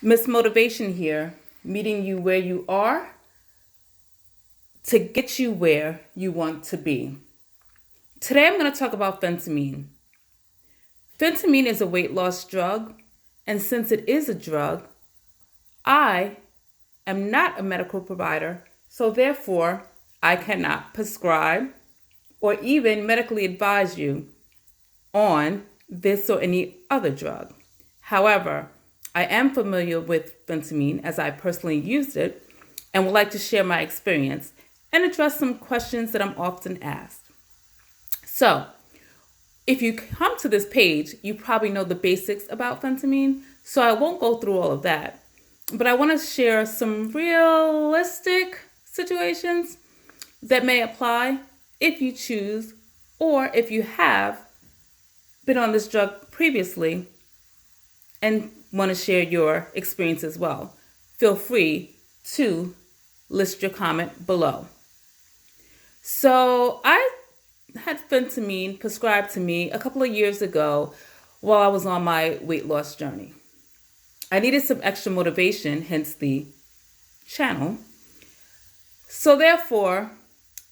Msmotivation here, meeting you where you are to get you where you want to be. Today I'm going to talk about phentermine. Phentermine is a weight loss drug, and since it is a drug, I am not a medical provider, so therefore I cannot prescribe or even medically advise you on this or any other drug. However, I am familiar with phentermine as I personally used it and would like to share my experience and address some questions that I'm often asked. So, if you come to this page, you probably know the basics about phentermine, so I won't go through all of that. But I want to share some realistic situations that may apply if you choose or if you have been on this drug previously and want to share your experience as well. Feel free to list your comment below. So I had phentermine prescribed to me a couple of years ago while I was on my weight loss journey. I needed some extra motivation, hence the channel. So therefore,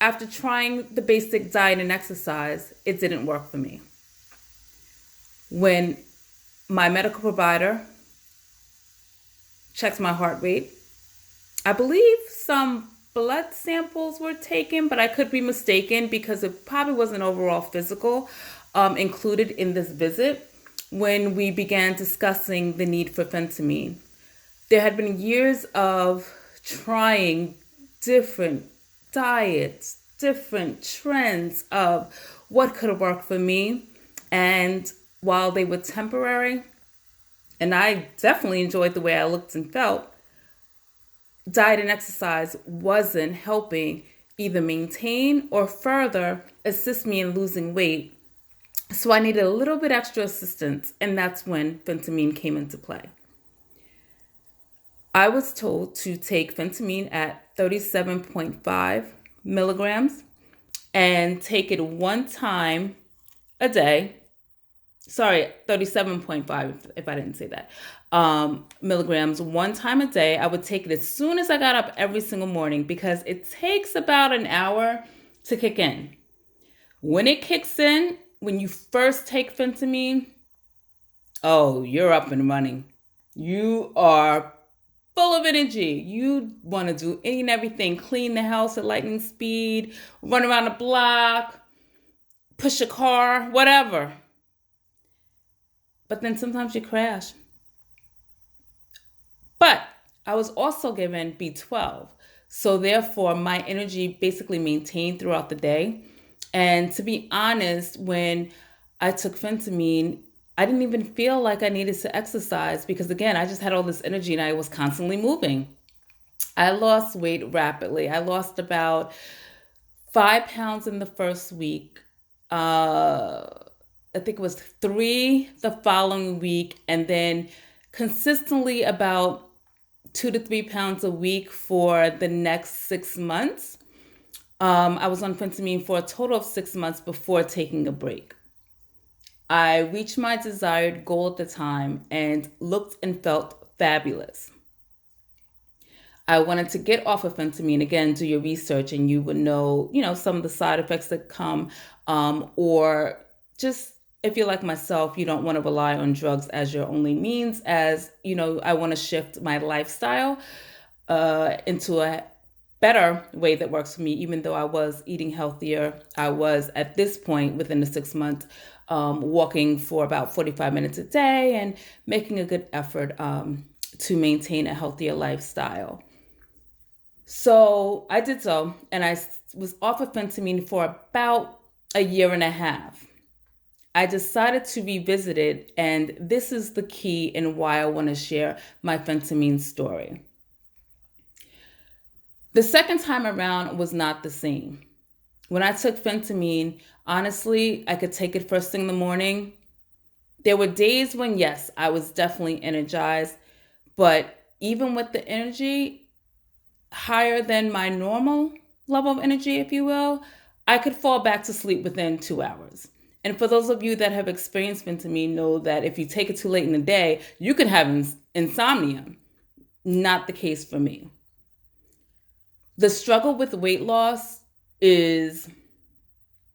after trying the basic diet and exercise, it didn't work for me. When my medical provider checked my heart rate, I believe some blood samples were taken, but I could be mistaken because it probably was an overall physical included in this visit when we began discussing the need for phentermine. There had been years of trying different diets, different trends of what could work for me. And while they were temporary, and I definitely enjoyed the way I looked and felt, diet and exercise wasn't helping either maintain or further assist me in losing weight. So I needed a little bit extra assistance, and that's when phentermine came into play. I was told to take phentermine at 37.5 milligrams and take it one time a day. Sorry, 37.5 if I didn't say that. Milligrams one time a day. I would take it as soon as I got up every single morning because it takes about an hour to kick in. When it kicks in, when you first take phentermine, oh, you're up and running. You are full of energy. You want to do any and everything, clean the house at lightning speed, run around the block, push a car, whatever. But then sometimes you crash. But I was also given B12. So therefore, my energy basically maintained throughout the day. And to be honest, when I took phentermine, I didn't even feel like I needed to exercise because, again, I just had all this energy and I was constantly moving. I lost weight rapidly. I lost about 5 pounds in the first week. I think it was 3 the following week, and then consistently about 2 to 3 pounds a week for the next 6 months. I was on phentermine for a total of 6 months before taking a break. I reached my desired goal at the time and looked and felt fabulous. I wanted to get off of phentermine. Again, do your research and you would know, some of the side effects that come, or just if you're like myself, you don't want to rely on drugs as your only means, as, I want to shift my lifestyle into a better way that works for me. Even though I was eating healthier, I was at this point within the 6 months walking for about 45 minutes a day and making a good effort to maintain a healthier lifestyle. So I did so, and I was off of phentermine for about a year and a half. I decided to revisit it, and this is the key and why I want to share my phentermine story. The second time around was not the same. When I took phentermine, honestly, I could take it first thing in the morning. There were days when, yes, I was definitely energized, but even with the energy higher than my normal level of energy, if you will, I could fall back to sleep within 2 hours. And for those of you that have experienced phentermine, know that if you take it too late in the day, you can have insomnia. Not the case for me. The struggle with weight loss is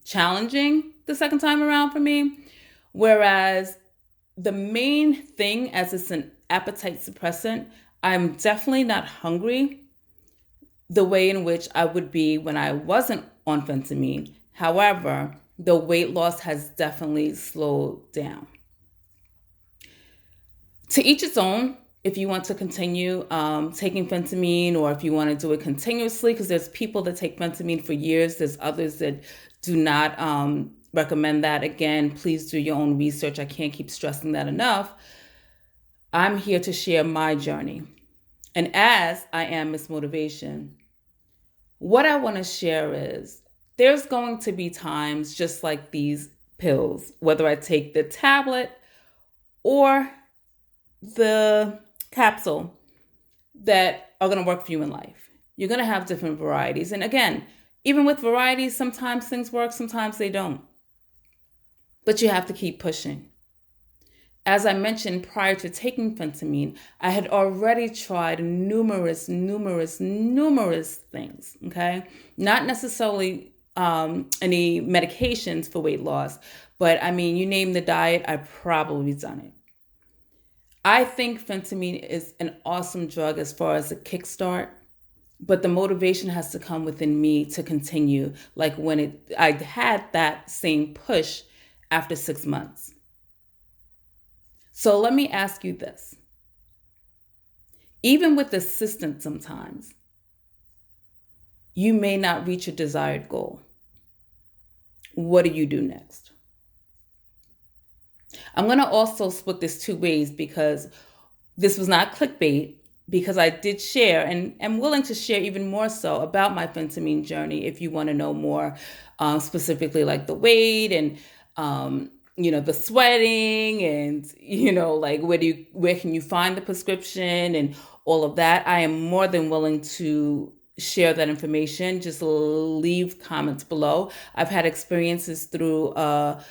challenging the second time around for me, whereas the main thing, as it's an appetite suppressant, I'm definitely not hungry the way in which I would be when I wasn't on phentermine. However, the weight loss has definitely slowed down. To each its own. If you want to continue taking phentermine, or if you want to do it continuously, because there's people that take phentermine for years. There's others that do not recommend that. Again, please do your own research. I can't keep stressing that enough. I'm here to share my journey. And as I am Msmotivation, what I want to share is there's going to be times just like these pills, whether I take the tablet or the capsule, that are going to work for you in life. You're going to have different varieties. And again, even with varieties, sometimes things work, sometimes they don't. But you have to keep pushing. As I mentioned, prior to taking phentermine, I had already tried numerous things, okay? Not necessarily any medications for weight loss, but I mean, you name the diet, I've probably done it. I think phentermine is an awesome drug as far as a kickstart, but the motivation has to come within me to continue. Like when I had that same push after 6 months. So let me ask you this. Even with assistance sometimes, you may not reach your desired goal. What do you do next? I'm going to also split this two ways, because this was not clickbait, because I did share and am willing to share even more so about my phentermine journey if you want to know more, specifically like the weight and the sweating and like where can you find the prescription and all of that. I am more than willing to share that information. Just leave comments below. I've had experiences through a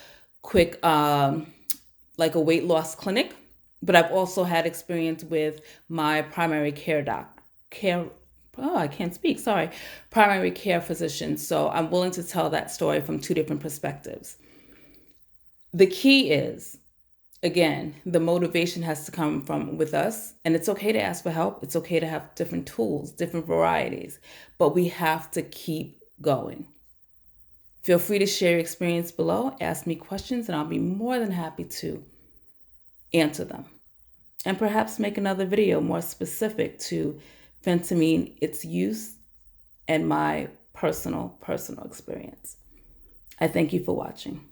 quick like a weight loss clinic, but I've also had experience with my primary care primary care physician. So I'm willing to tell that story from two different perspectives. The key is, again, the motivation has to come from with us, and it's okay to ask for help. It's okay to have different tools, different varieties, but we have to keep going. Feel free to share your experience below, ask me questions, and I'll be more than happy to answer them. And perhaps make another video more specific to phentermine, its use, and my personal experience. I thank you for watching.